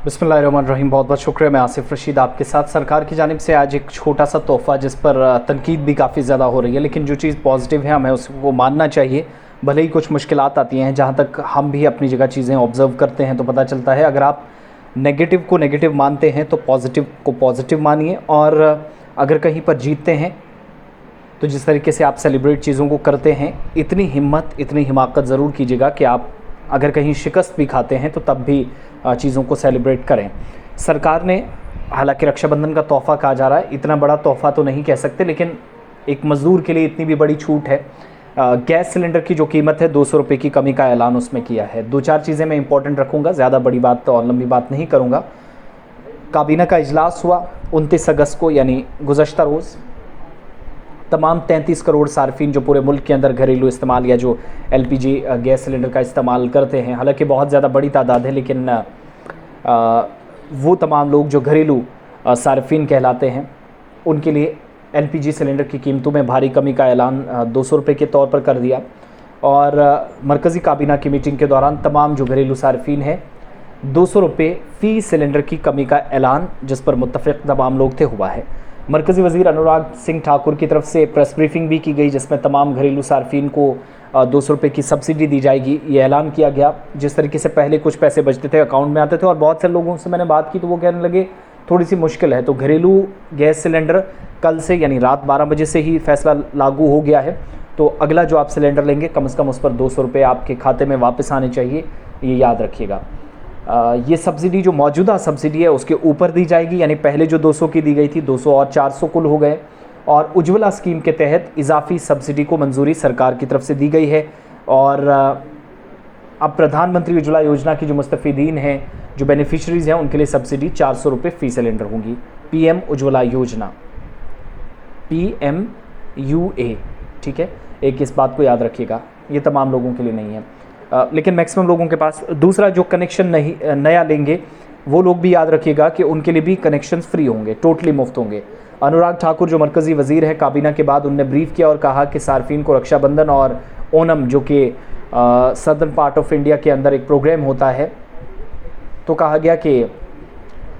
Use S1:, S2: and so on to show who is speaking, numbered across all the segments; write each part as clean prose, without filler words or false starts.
S1: बिस्मिल्लाहिर्रहमानिर्रहीम। बहुत बहुत शुक्रिया। मैं आसिफ रशीद आपके साथ। सरकार की जानिब से आज एक छोटा सा तोहफ़ा जिस पर तनकीद भी काफ़ी ज़्यादा हो रही है, लेकिन जो चीज़ पॉजिटिव है हमें उसको मानना चाहिए। भले ही कुछ मुश्किलात आती हैं, जहाँ तक हम भी अपनी जगह चीज़ें ऑब्ज़र्व करते हैं तो पता चलता है अगर आप नेगेटिव को नेगेटिव मानते हैं तो पॉजिटिव को पॉजिटिव मानिए। और अगर कहीं पर जीतते हैं तो जिस तरीके से आप सेलिब्रेट चीज़ों को करते हैं, इतनी हिम्मत इतनी हिमाकत ज़रूर कीजिएगा कि आप अगर कहीं शिकस्त भी खाते हैं तो तब भी चीज़ों को सेलिब्रेट करें। सरकार ने, हालांकि रक्षाबंधन का तोहफ़ा कहा जा रहा है, इतना बड़ा तोहफ़ा तो नहीं कह सकते, लेकिन एक मज़दूर के लिए इतनी भी बड़ी छूट है। गैस सिलेंडर की जो कीमत है 200 रुपये की कमी का ऐलान उसमें किया है। दो चार चीज़ें मैं इंपॉर्टेंट रखूँगा, ज़्यादा बड़ी बात और लंबी बात नहीं करूँगा। काबीना का इजलास हुआ 29 अगस्त को, यानी गुज़श्ता रोज़। तमाम 33 करोड़ सार्फिन जो पूरे मुल्क के अंदर घरेलू इस्तेमाल या जो LPG गैस सिलेंडर का इस्तेमाल करते हैं, हालांकि बहुत ज़्यादा बड़ी तादाद है, लेकिन वो तमाम लोग जो घरेलू सार्फिन कहलाते हैं उनके लिए LPG सिलेंडर की कीमतों में भारी कमी का ऐलान 200 रुपये के तौर पर कर दिया। और मरकज़ी काबीना की मीटिंग के दौरान तमाम जो घरेलू सार्फिन हैं 200 रुपये फ़ी सिलेंडर की कमी का ऐलान, जिस पर मुत्तफ़िक़ तमाम लोग थे, हुआ है। मरकज़ी वज़ीर अनुराग सिंह ठाकुर की तरफ से प्रेस ब्रीफिंग भी की गई, जिसमें तमाम घरेलू सार्फिन को 200 रुपये की सब्सिडी दी जाएगी, ये ऐलान किया गया। जिस तरीके से पहले कुछ पैसे बचते थे, अकाउंट में आते थे, और बहुत से लोगों से मैंने बात की तो वो कहने लगे थोड़ी सी मुश्किल है। तो घरेलू गैस सिलेंडर कल से, यानी रात 12 बजे से ही फ़ैसला लागू हो गया है। तो अगला जो आप सिलेंडर लेंगे कम से कम उस पर 200 रुपये आपके खाते में वापस आने चाहिए, ये याद रखिएगा। ये सब्सिडी जो मौजूदा सब्सिडी है उसके ऊपर दी जाएगी, यानी पहले जो 200 की दी गई थी 200 और 400 कुल हो गए। और उज्ज्वला स्कीम के तहत इजाफी सब्सिडी को मंजूरी सरकार की तरफ से दी गई है। और अब प्रधानमंत्री उज्ज्वला योजना की जो मुस्तफ़ीदीन हैं, जो बेनिफिशरीज़ हैं, उनके लिए सब्सिडी 400 रुपये फ़ी सिलेंडर होंगी। PM उज्ज्वला योजना, PMUA, ठीक है, एक इस बात को याद रखिएगा, ये तमाम लोगों के लिए नहीं है, लेकिन मैक्सिमम लोगों के पास। दूसरा, जो कनेक्शन नहीं नया लेंगे वो लोग भी याद रखिएगा कि उनके लिए भी कनेक्शंस फ्री होंगे, टोटली मुफ्त होंगे। अनुराग ठाकुर जो मरकज़ी वज़ीर है काबीना के बाद, उनने ब्रीफ किया और कहा कि सार्फिन को रक्षाबंधन और ओनम, जो कि सदर्न पार्ट ऑफ इंडिया के अंदर एक प्रोग्राम होता है, तो कहा गया कि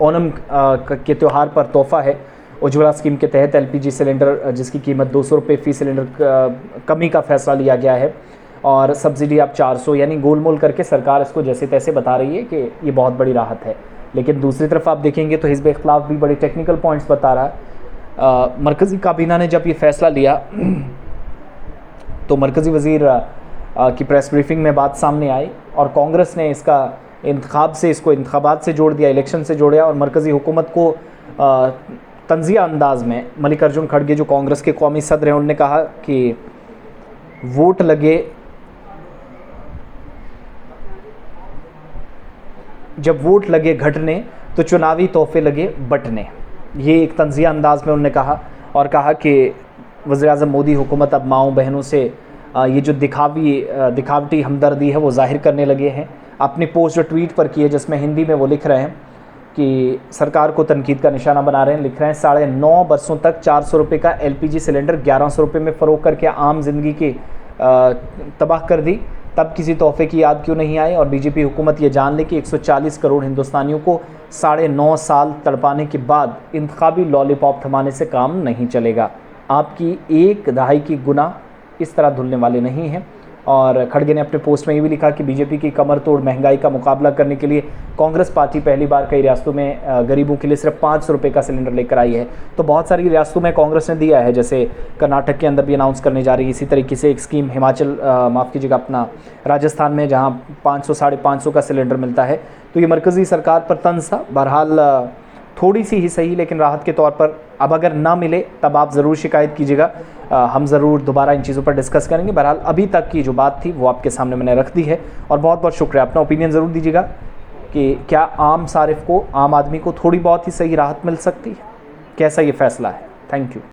S1: ओनम के त्यौहार पर तोहफ़ा है। उज्ज्वला स्कीम के तहत LPG सिलेंडर जिसकी कीमत 200 रुपये फ़ी सिलेंडर कमी का फ़ैसला लिया गया है, और सब्सिडी आप 400, यानी गोल मोल करके सरकार इसको जैसे तैसे बता रही है कि ये बहुत बड़ी राहत है। लेकिन दूसरी तरफ आप देखेंगे तो हिज़्ब इख्तिलाफ भी बड़े टेक्निकल पॉइंट्स बता रहा है। मरकज़ी काबीना ने जब ये फ़ैसला लिया तो मरकज़ी वज़ीर की प्रेस ब्रीफिंग में बात सामने आई, और कांग्रेस ने इसको इंतखाबात से जोड़ दिया, इलेक्शन से जोड़ा, और मरकज़ी हुकूमत को तंज़िया अंदाज़ में मल्लिकार्जुन खड़गे जो कांग्रेस के कौमी सदर हैं, उन्होंने कहा कि जब वोट लगे घटने तो चुनावी तोहफे लगे बटने। ये एक तंज़िया अंदाज़ में उन्होंने कहा, और कहा कि वज़ीर-ए-आज़म मोदी हुकूमत अब माओं बहनों से ये जो दिखावटी हमदर्दी है वो ज़ाहिर करने लगे हैं। अपनी पोस्ट जो ट्वीट पर की है, जिसमें हिंदी में वो लिख रहे हैं कि सरकार को तनकीद का निशाना बना रहे हैं, लिख रहे हैं 9.5 बरसों तक 400 रुपये का LPG सिलेंडर 1100 रुपये में फ़रोख्त करके आम जिंदगी की तबाह कर दी, तब किसी तोहफे की याद क्यों नहीं आई। और BJP हुकूमत ये जान ले कि 140 करोड़ हिंदुस्तानियों को 9.5 साल तड़पाने के बाद इंतखाबी लॉलीपॉप थमाने से काम नहीं चलेगा। आपकी एक दहाई की गुनाह इस तरह धुलने वाले नहीं हैं। और खड़गे ने अपने पोस्ट में ये भी लिखा कि BJP की कमर तोड़ महंगाई का मुकाबला करने के लिए कांग्रेस पार्टी पहली बार कई रियासतों में गरीबों के लिए सिर्फ 500 रुपये का सिलेंडर लेकर आई है। तो बहुत सारी रियासतों में कांग्रेस ने दिया है, जैसे कर्नाटक के अंदर भी अनाउंस करने जा रही है। इसी तरीके से एक स्कीम हिमाचल, माफ़ कीजिएगा, अपना राजस्थान में, जहाँ 500 550 का सिलेंडर मिलता है। तो ये मरकज़ी सरकार पर तंज़ था। बहरहाल थोड़ी सी ही सही, लेकिन राहत के तौर पर। अब अगर ना मिले तब आप ज़रूर शिकायत कीजिएगा, हम ज़रूर दोबारा इन चीज़ों पर डिस्कस करेंगे। बहरहाल अभी तक की जो बात थी वो आपके सामने मैंने रख दी है। और बहुत बहुत शुक्रिया। अपना ओपिनियन ज़रूर दीजिएगा कि क्या आम सारिफ को, आम आदमी को थोड़ी बहुत ही सही राहत मिल सकती है, कैसा ये फ़ैसला है। Thank you.